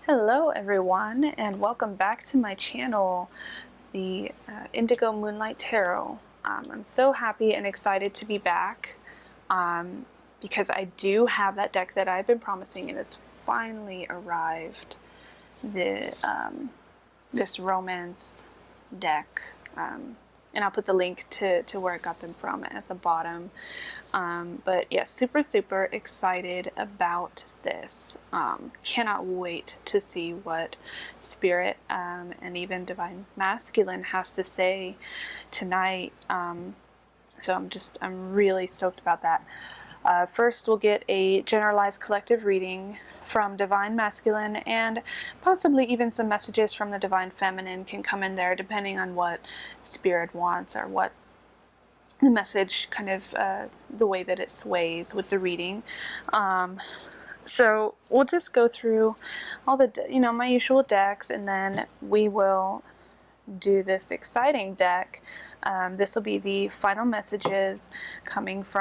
Hello everyone, and welcome back to my channel, the Indigo Moonlight Tarot. I'm so happy and excited to be back because I do have that deck that I've been promising. It has finally arrived. This romance deck. And I'll put the link to where I got them from at the bottom. But yeah, super excited about this. Cannot wait to see what Spirit and even Divine Masculine has to say tonight. So I'm really stoked about that. First, we'll get a generalized collective reading from Divine Masculine, and possibly even some messages from the Divine Feminine can come in there depending on what Spirit wants or what the message kind of the way that it sways with the reading. So we'll just go through all the my usual decks, and then we will do this exciting deck. This will be the final messages coming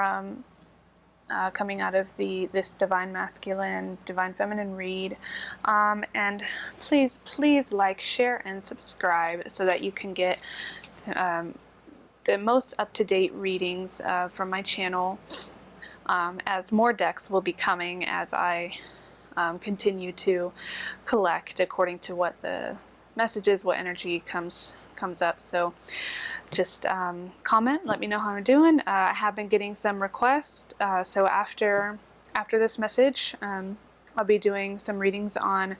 out of this Divine Masculine, Divine Feminine read. And please like, share, and subscribe so that you can get the most up-to-date readings from my channel, as more decks will be coming as I continue to collect according to what the messages, what energy comes up. So just comment, let me know how I'm doing. I have been getting some requests, so after this message, I'll be doing some readings on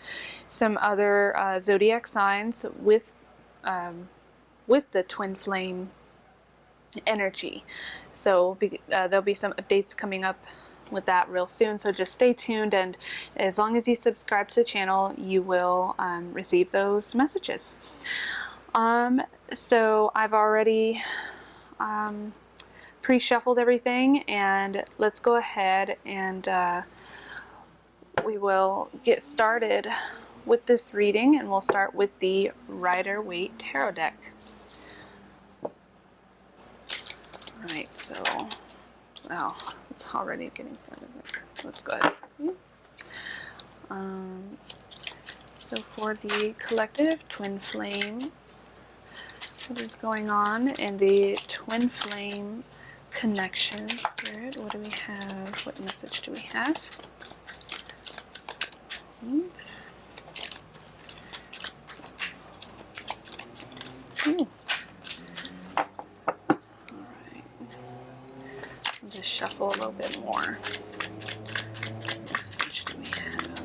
some other zodiac signs with the twin flame energy. So there'll be some updates coming up with that real soon, so just stay tuned, and as long as you subscribe to the channel, you will receive those messages. So I've already pre-shuffled everything, and let's go ahead and we will get started with this reading, and we'll start with the Rider-Waite tarot deck. Alright, so, well, it's already getting started. Let's go ahead. So for the collective twin flame, what is going on in the twin flame connection? Spirit, what do we have? What message do we have? Right. Alright. I'll just shuffle a little bit more. What message do we have?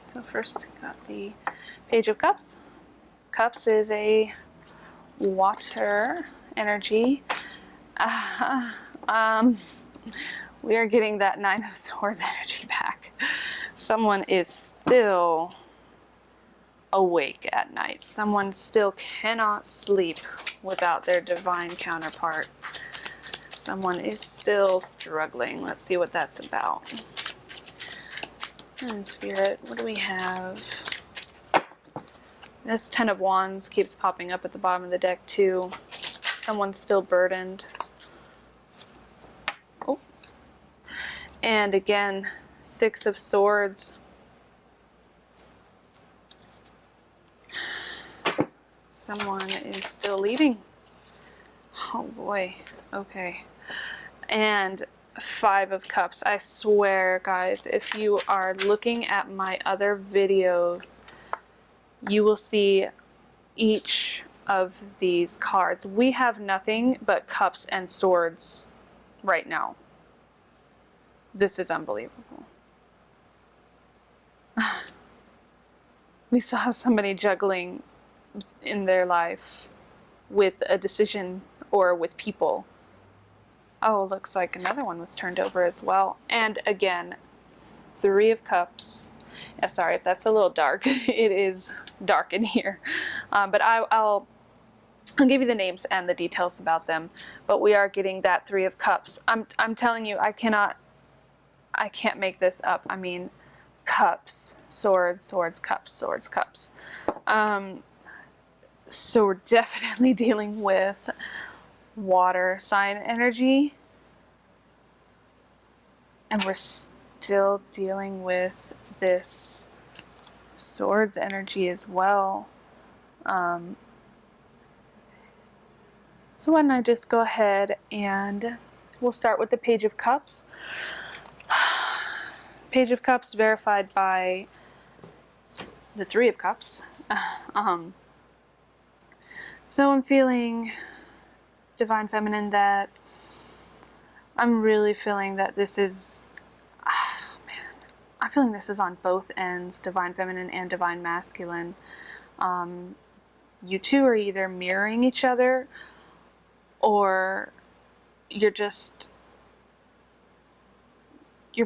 So first, got the Page of Cups. Cups is a water energy. We are getting that Nine of Swords energy back. Someone is still awake at night. Someone still cannot sleep without their divine counterpart. Someone is still struggling. Let's see what that's about. And Spirit, what do we have? This Ten of Wands keeps popping up at the bottom of the deck too. Someone's still burdened. Oh. And again, Six of Swords. Someone is still leaving. Oh boy. Okay. And Five of Cups. I swear, guys, if you are looking at my other videos, you will see each of these cards. We have nothing but cups and swords right now. This is unbelievable. We still have somebody juggling in their life with a decision or with people. Oh, looks like another one was turned over as well. And again, Three of Cups. Yeah, sorry if that's a little dark. It is dark in here. But I'll give you the names and the details about them. But we are getting that Three of Cups. I'm telling you, I can't make this up. I mean, cups, swords, cups, swords, cups. So we're definitely dealing with water sign energy, and we're still dealing with this swords energy as well. So why don't I just go ahead and we'll start with the Page of Cups. Page of Cups verified by the Three of Cups. So I'm feeling, Divine Feminine, that I'm really feeling that this is, I'm feeling this is on both ends, Divine Feminine and Divine Masculine. You two are either mirroring each other, or you're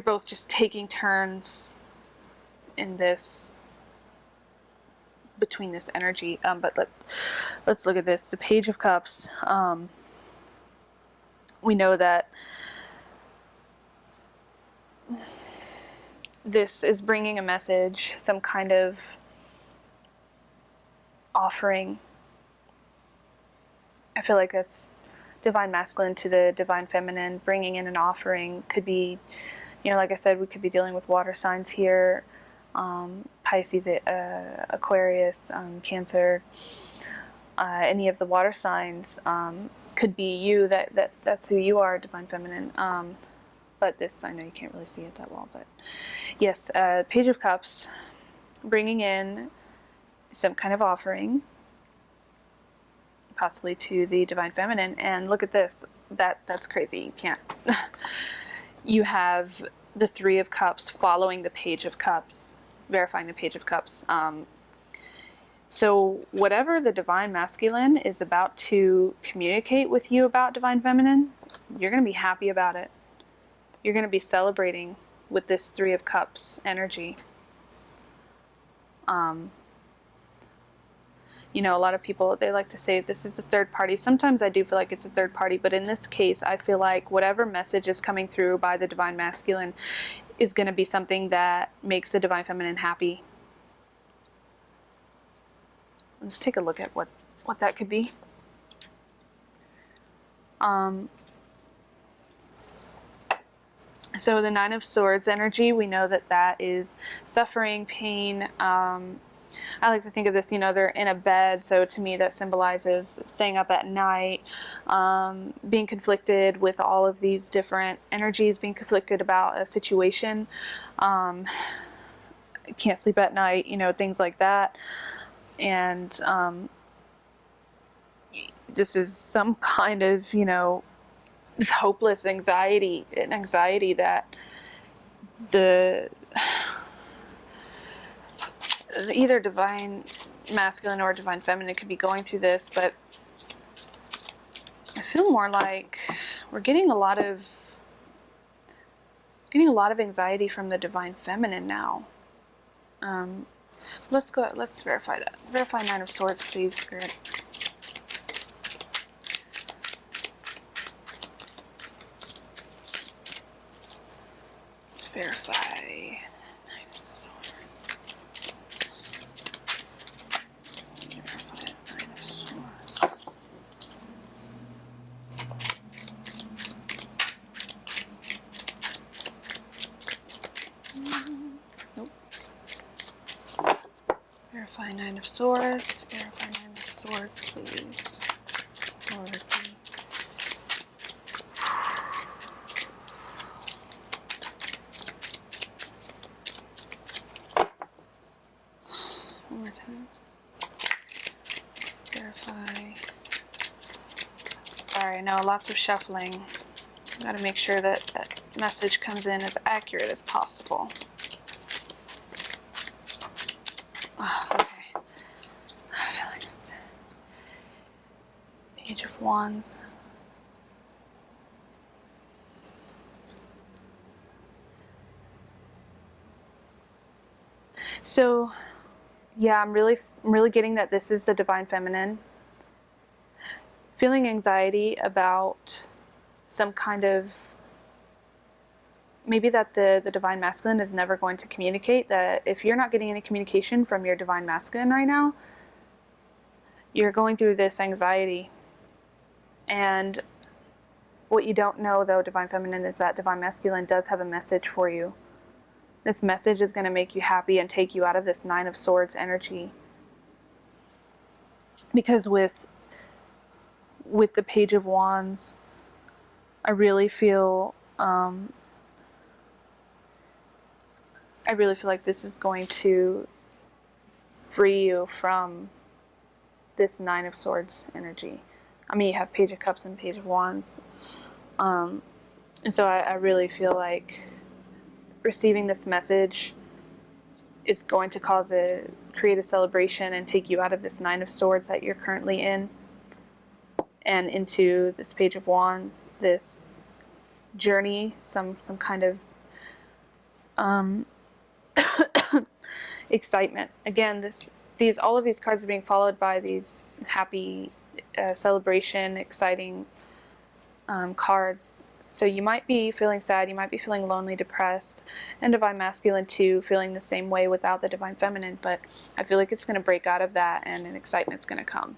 both just taking turns in this, between this energy. But let's look at this. The Page of Cups. We know that this is bringing a message, some kind of offering. I feel like that's Divine Masculine to the Divine Feminine, bringing in an offering. Could be, like I said, we could be dealing with water signs here, Pisces, Aquarius, Cancer, any of the water signs. Could be you, that's who you are, Divine Feminine. But this, I know you can't really see it that well, but yes, Page of Cups, bringing in some kind of offering, possibly to the Divine Feminine. And look at this, that's crazy. You can't. You have the Three of Cups following the Page of Cups, verifying the Page of Cups. So whatever the Divine Masculine is about to communicate with you about Divine Feminine, you're going to be happy about it. You're going to be celebrating with this Three of Cups energy. A lot of people, they like to say this is a third party. Sometimes I do feel like it's a third party, but in this case, I feel like whatever message is coming through by the Divine Masculine is going to be something that makes the Divine Feminine happy. Let's take a look at what that could be. So the Nine of Swords energy, we know that is suffering, pain. I like to think of this, they're in a bed, so to me that symbolizes staying up at night, being conflicted with all of these different energies, being conflicted about a situation, can't sleep at night, things like that. And this is some kind of, this hopeless anxiety, an anxiety that either Divine Masculine or Divine Feminine could be going through this, but I feel more like we're getting a lot of anxiety from the Divine Feminine now. Let's verify that. Verify Nine of Swords, please, Spirit. Let's verify Nine of Swords. Verify Nine of Swords. Nope. Verify Nine of Swords. Verify Nine of Swords, please. Lord. One more time. Let's verify. Sorry, I know, lots of shuffling. Got to make sure that message comes in as accurate as possible. Oh, okay. I feel like it's Page of Wands. So, yeah, I'm really getting that this is the Divine Feminine. Feeling anxiety about some kind of, maybe that the Divine Masculine is never going to communicate, that if you're not getting any communication from your Divine Masculine right now, you're going through this anxiety. And what you don't know, though, Divine Feminine, is that Divine Masculine does have a message for you. This message is going to make you happy and take you out of this Nine of Swords energy. Because with the Page of Wands, I really feel like this is going to free you from this Nine of Swords energy. I mean, you have Page of Cups and Page of Wands. And so I really feel like receiving this message is going to create a celebration and take you out of this Nine of Swords that you're currently in and into this Page of Wands, this journey, some kind of excitement. Again, all of these cards are being followed by these happy celebration, exciting cards. So you might be feeling sad, you might be feeling lonely, depressed, and Divine Masculine too, feeling the same way without the Divine Feminine, but I feel like it's going to break out of that and an excitement's going to come.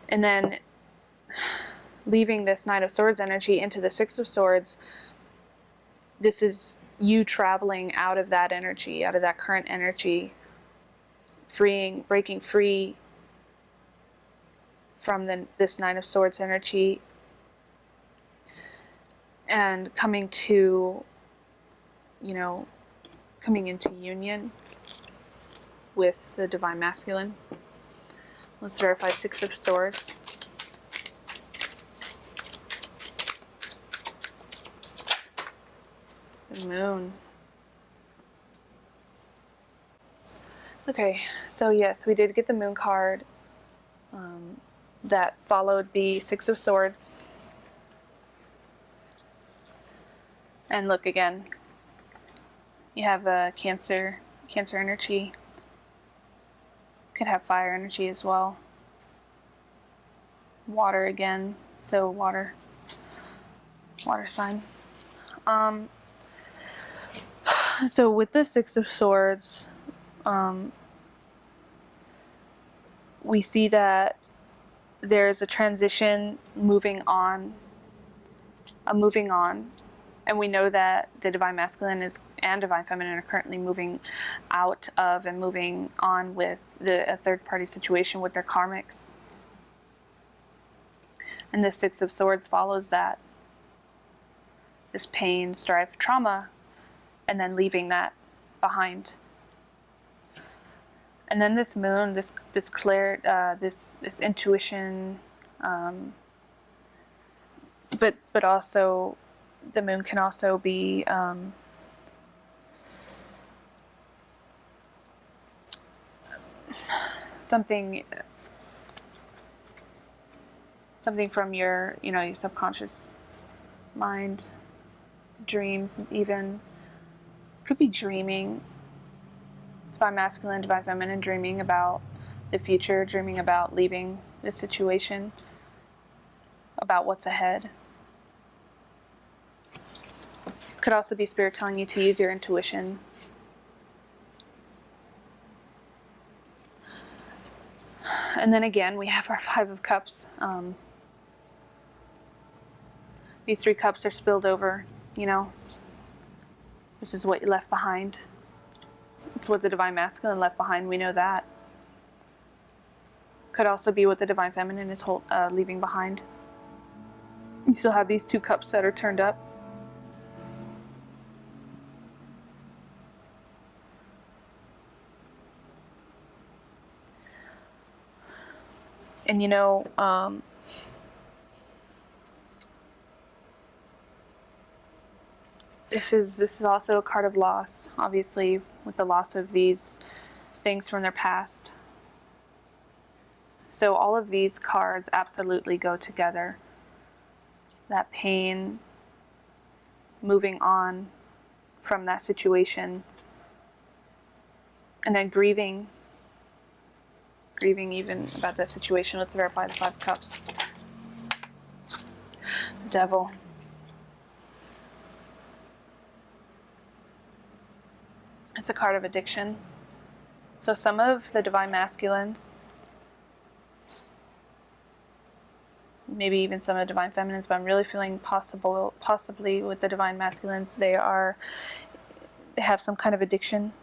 And then leaving this Nine of Swords energy into the Six of Swords, this is you traveling out of that energy, out of that current energy, breaking free from this Nine of Swords energy and coming into union with the Divine Masculine. Let's verify Six of Swords. The Moon. Okay, so yes, we did get the Moon card that followed the Six of Swords. And look again, you have a Cancer energy. Could have fire energy as well. Water again, so water sign. So with the Six of Swords, we see that there's a transition, moving on, and we know that the Divine Masculine and Divine Feminine are currently moving out of and moving on with a third-party situation with their karmics. And the Six of Swords follows that. This pain, strife, trauma, and then leaving that behind. And then this Moon, this intuition, but also the Moon can also be something from your subconscious mind, dreams, even could be dreaming. Divine Masculine, Divine Feminine, dreaming about the future, dreaming about leaving this situation, about what's ahead. Could also be Spirit telling you to use your intuition. And then again, we have our Five of Cups. These three cups are spilled over, This is what you left behind. It's what the Divine Masculine left behind. We know that. Could also be what the Divine Feminine is leaving behind. You still have these two cups that are turned up. And this is also a card of loss, obviously, with the loss of these things from their past. So all of these cards absolutely go together. That pain, moving on from that situation, and then grieving even about that situation. Let's verify the Five of Cups. Devil. It's a card of addiction. So some of the Divine Masculines maybe even some of the divine feminines, but I'm really feeling possibly with the divine masculines, they have some kind of addiction.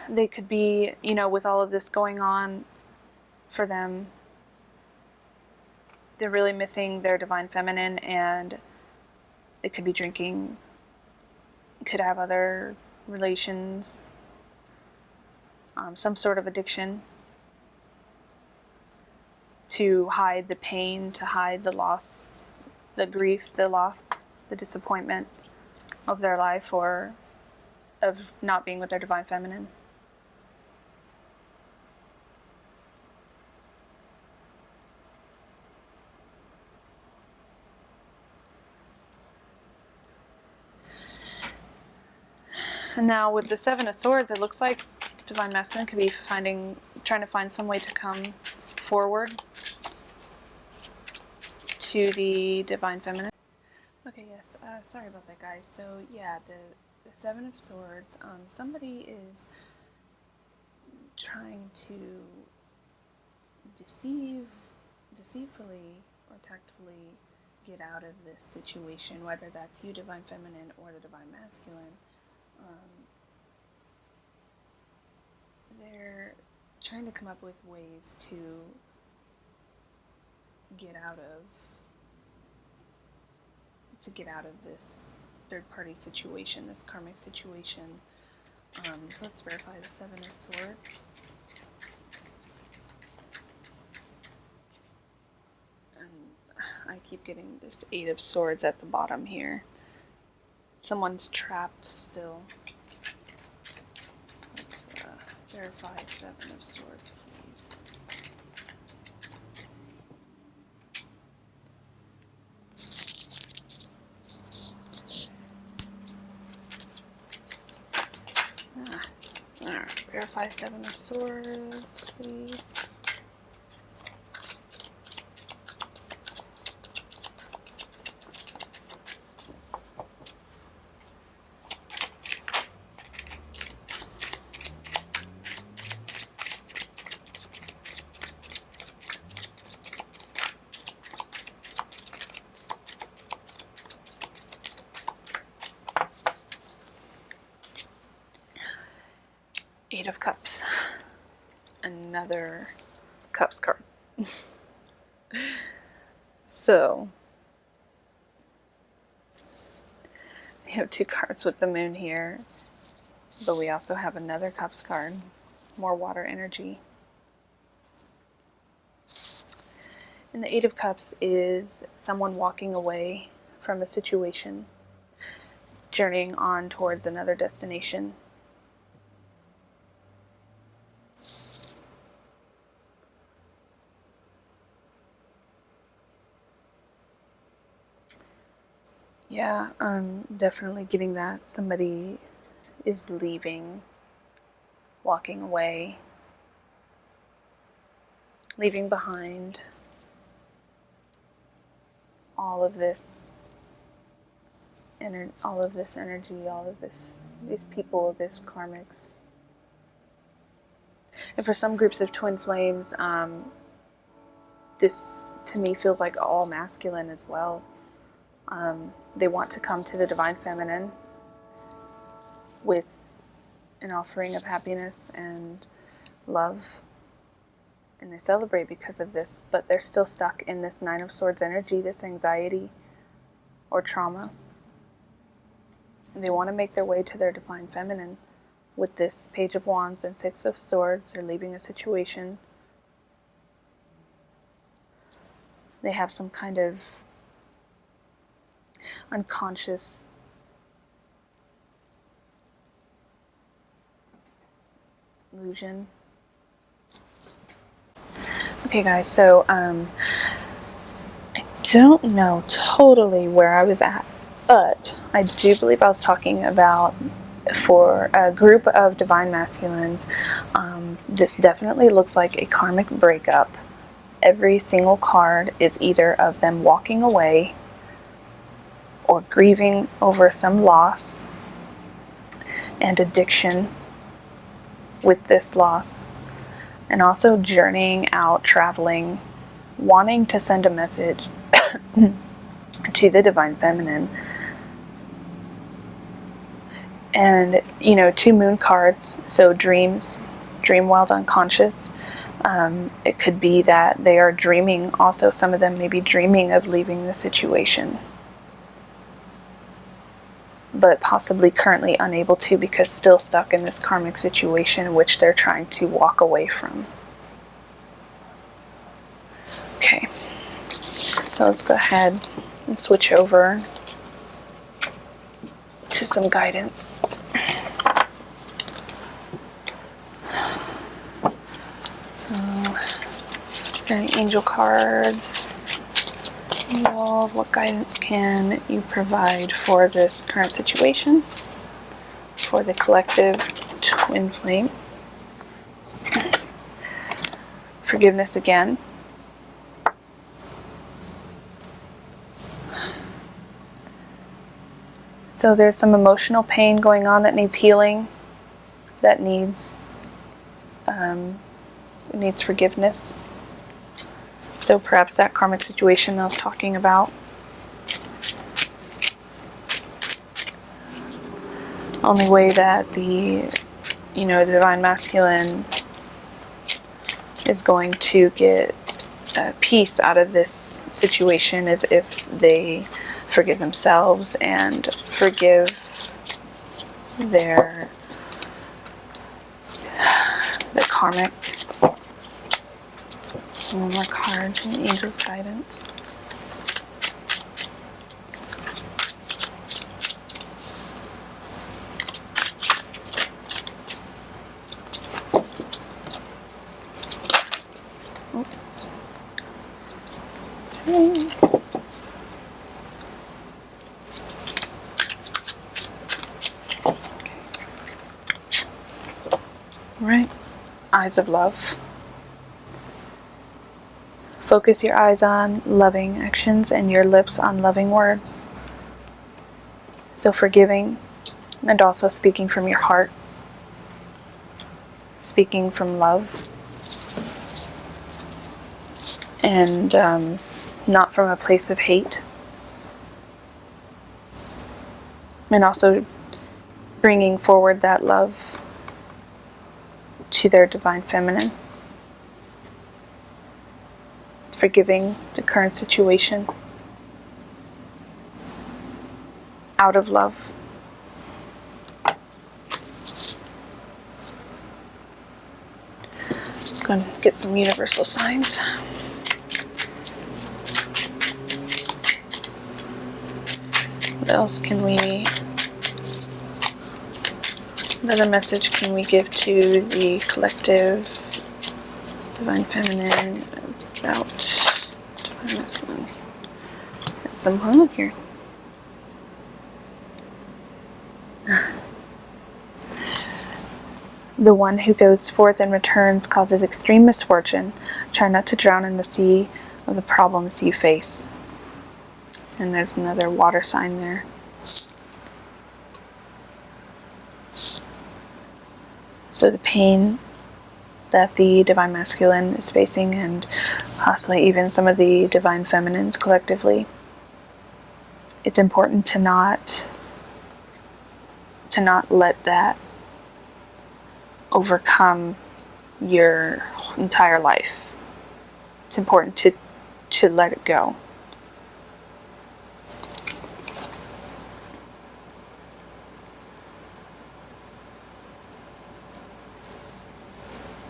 They could be, with all of this going on for them, they're really missing their divine feminine, and they could be drinking, could have other relations, some sort of addiction to hide the pain, to hide the loss, the grief, the loss, the disappointment of their life, or of not being with their divine feminine. And now with the Seven of Swords, it looks like divine masculine could be trying to find some way to come forward to the divine feminine. Okay, yes, sorry about that, guys. So yeah, the Seven of Swords, somebody is trying to deceitfully or tactfully get out of this situation, whether that's you, divine feminine, or the divine masculine. They're trying to come up with ways to get out of this third-party situation, this karmic situation. So let's verify the Seven of Swords. And I keep getting this Eight of Swords at the bottom here. Someone's trapped still. Let's verify Seven of Swords, please. Verify Seven of Swords, please. Eight of Cups. Another Cups card. So, we have two cards with the Moon here, but we also have another Cups card. More water energy. And the Eight of Cups is someone walking away from a situation, journeying on towards another destination. Yeah, I'm definitely getting that. Somebody is leaving, walking away, leaving behind all of this energy, all of these people, this karmics. And for some groups of twin flames, this to me feels like all masculine as well. They want to come to the divine feminine with an offering of happiness and love, and they celebrate because of this, but they're still stuck in this Nine of Swords energy, this anxiety or trauma. And they want to make their way to their divine feminine with this Page of Wands and Six of Swords. They're leaving a situation. They have some kind of unconscious illusion. Okay guys, so I don't know totally where I was at, but I do believe I was talking about for a group of divine masculines, this definitely looks like a karmic breakup. Every single card is either of them walking away or grieving over some loss and addiction with this loss, and also journeying out, traveling, wanting to send a message to the Divine Feminine. And, 2 moon cards, so dreams, dream wild unconscious. It could be that they are dreaming, also some of them may be dreaming of leaving the situation, but possibly currently unable to because still stuck in this karmic situation which they're trying to walk away from. Okay, so let's go ahead and switch over to some guidance. So, any angel cards involved? What guidance can you provide for this current situation? For the collective twin flame. Forgiveness again. So there's some emotional pain going on that needs healing, that needs forgiveness. So perhaps that karmic situation I was talking about. Only way that the Divine Masculine is going to get peace out of this situation is if they forgive themselves and forgive the karmic. One more card from the Angel's Guidance. Oops. Okay. Right. Eyes of love. Focus your eyes on loving actions and your lips on loving words. So forgiving and also speaking from your heart. Speaking from love. And not from a place of hate. And also bringing forward that love to their Divine Feminine. Forgiving the current situation out of love. Let's go and get some universal signs. What else can we, another message can we give to the collective Divine Feminine about Divine Masculine? Got some fun here. The one who goes forth and returns causes extreme misfortune. Try not to drown in the sea of the problems you face. And there's another water sign there. So the pain that the Divine Masculine is facing, and possibly even some of the Divine Feminines collectively, it's important to not let that overcome your entire life. It's important to let it go.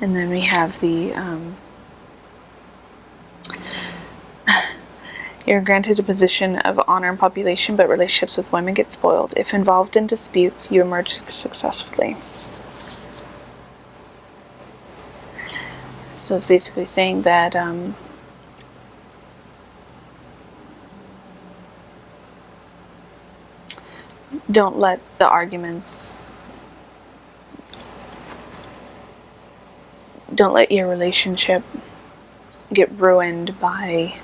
And then we have the you're granted a position of honor in population, but relationships with women get spoiled. If involved in disputes, you emerge successfully. So it's basically saying that don't let the arguments, don't let your relationship get ruined by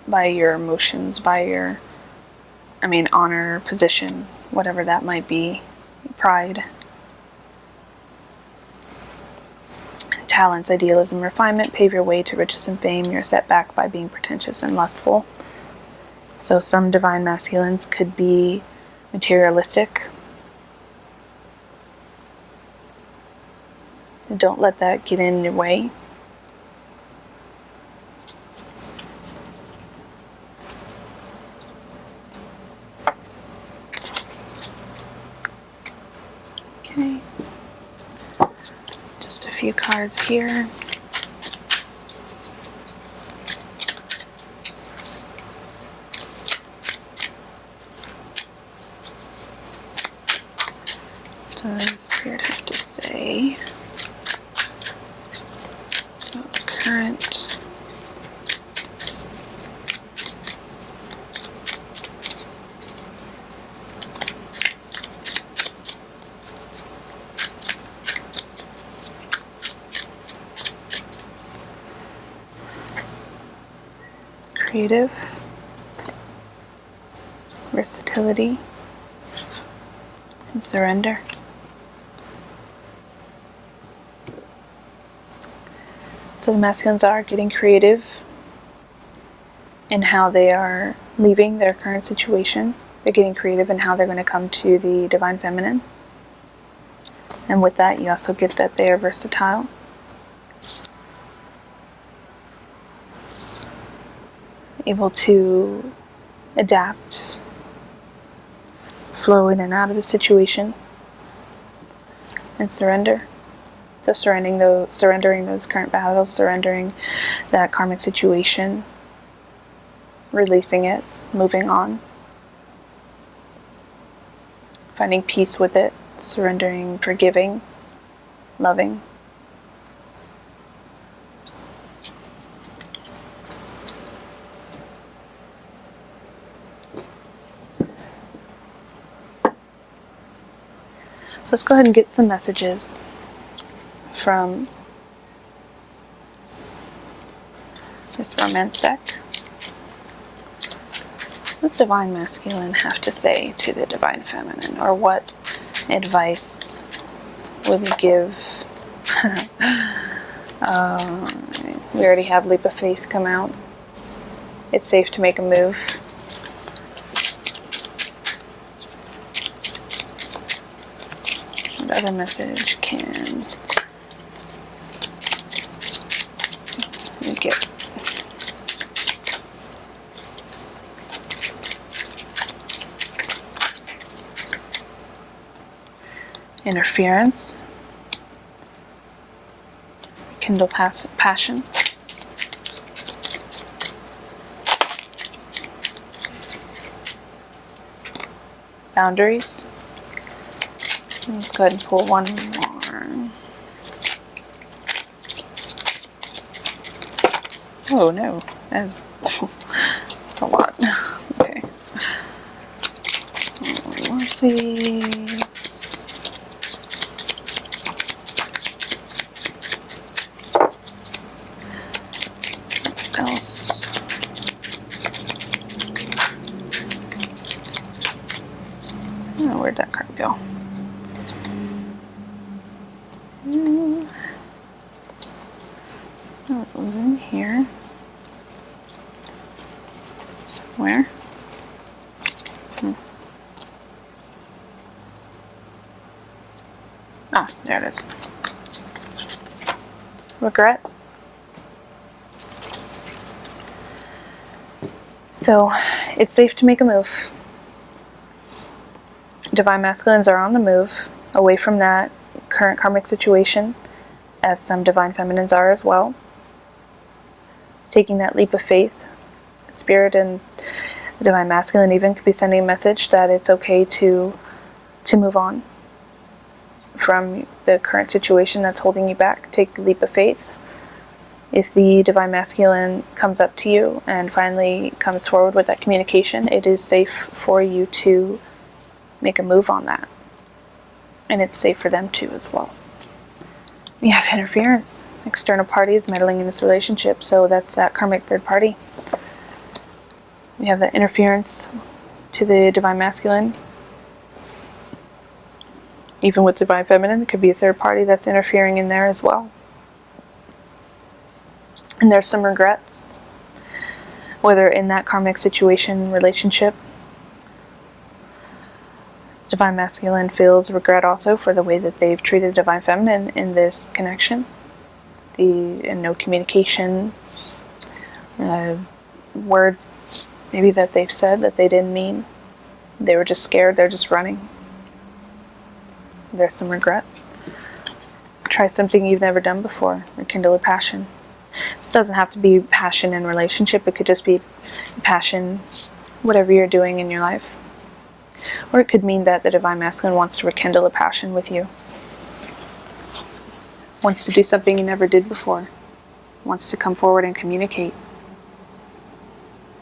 by your emotions, by your, honor, position, whatever that might be, pride, talents, idealism, refinement, pave your way to riches and fame. You're set back by being pretentious and lustful. So some divine masculines could be materialistic. Don't let that get in your way. Okay. Just a few cards here. Does Spirit have to say about the current creative, versatility, and surrender? So the masculines are getting creative in how they are leaving their current situation. They're getting creative in how they're going to come to the divine feminine. And with that, you also get that they are versatile. Able to adapt, flow in and out of the situation, and surrender. So surrendering those current battles, surrendering that karmic situation, releasing it, moving on, finding peace with it, surrendering, forgiving, loving. So let's go ahead and get some messages from this romance deck. What does divine masculine have to say to the divine feminine? Or what advice would you give? We already have leap of faith come out. It's safe to make a move. What other message can we get? Interference. Rekindle passion. Boundaries. Let's go ahead and pull one more. Oh no, that's a lot. Okay. What's these? What else? Oh, where'd that card go? Oh, it was in here. Where? Ah, there it is. Regret. So, it's safe to make a move. Divine masculines are on the move away from that current karmic situation, as some divine feminines are as well. Taking that leap of faith. Spirit and the divine masculine even could be sending a message that it's okay to move on from the current situation that's holding you back. Take the leap of faith. If the divine masculine comes up to you and finally comes forward with that communication, it is safe for you to make a move on that. And it's safe for them too as well. We have interference. External parties meddling in this relationship, so that's that karmic third party. We have the interference to the Divine Masculine. Even with Divine Feminine, there could be a third party that's interfering in there as well. And there's some regrets, whether in that karmic situation, relationship. Divine Masculine feels regret also for the way that they've treated Divine Feminine in this connection. And no communication, words maybe that they've said that they didn't mean. They were just scared, they're just running. There's some regret. Try something you've never done before. Rekindle a passion. This doesn't have to be passion in relationship. It could just be passion, whatever you're doing in your life. Or it could mean that the Divine Masculine wants to rekindle a passion with you. Wants to do something you never did before. Wants to come forward and communicate.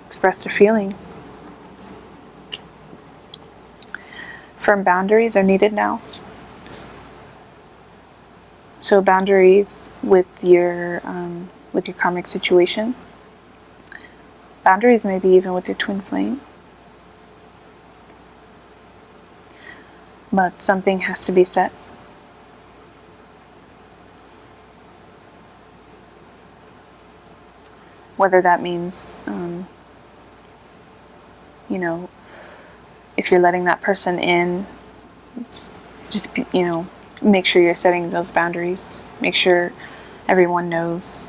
Express their feelings. Firm boundaries are needed now. So boundaries with your karmic situation. Boundaries maybe even with your twin flame. But something has to be set. Whether that means, if you're letting that person in, just, make sure you're setting those boundaries. Make sure everyone knows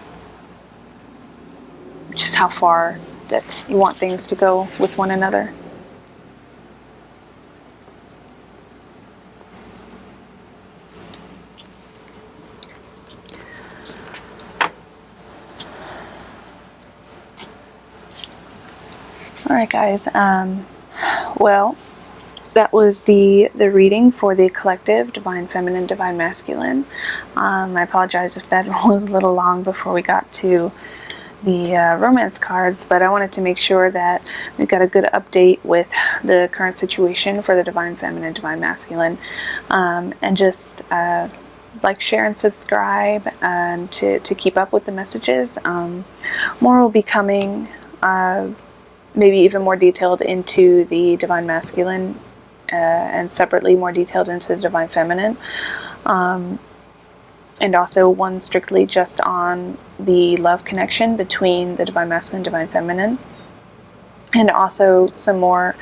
just how far that you want things to go with one another. Alright guys, well, that was the reading for the collective, Divine Feminine, Divine Masculine. I apologize if that was a little long before we got to the romance cards, but I wanted to make sure that we got a good update with the current situation for the Divine Feminine, Divine Masculine, and just like, share, and subscribe, and to keep up with the messages. More will be coming, maybe even more detailed into the Divine Masculine, and separately more detailed into the Divine Feminine, and also one strictly just on the love connection between the Divine Masculine and Divine Feminine, and also some more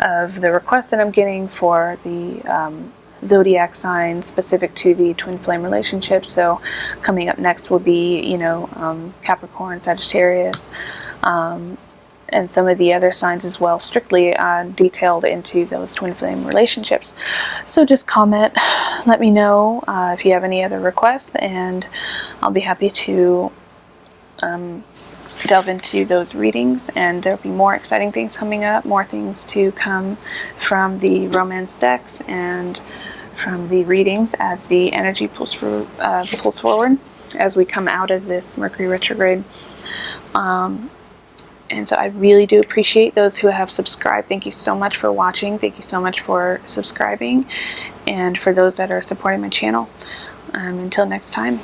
of the requests that I'm getting for the zodiac sign specific to the twin flame relationship. So coming up next will be Capricorn, Sagittarius, and some of the other signs as well, strictly detailed into those twin flame relationships. So just comment, let me know if you have any other requests, and I'll be happy to delve into those readings. And there'll be more exciting things coming up, more things to come from the romance decks and from the readings as the energy pulls forward as we come out of this Mercury retrograde. And so I really do appreciate those who have subscribed. Thank you so much for watching. Thank you so much for subscribing. And for those that are supporting my channel. Until next time.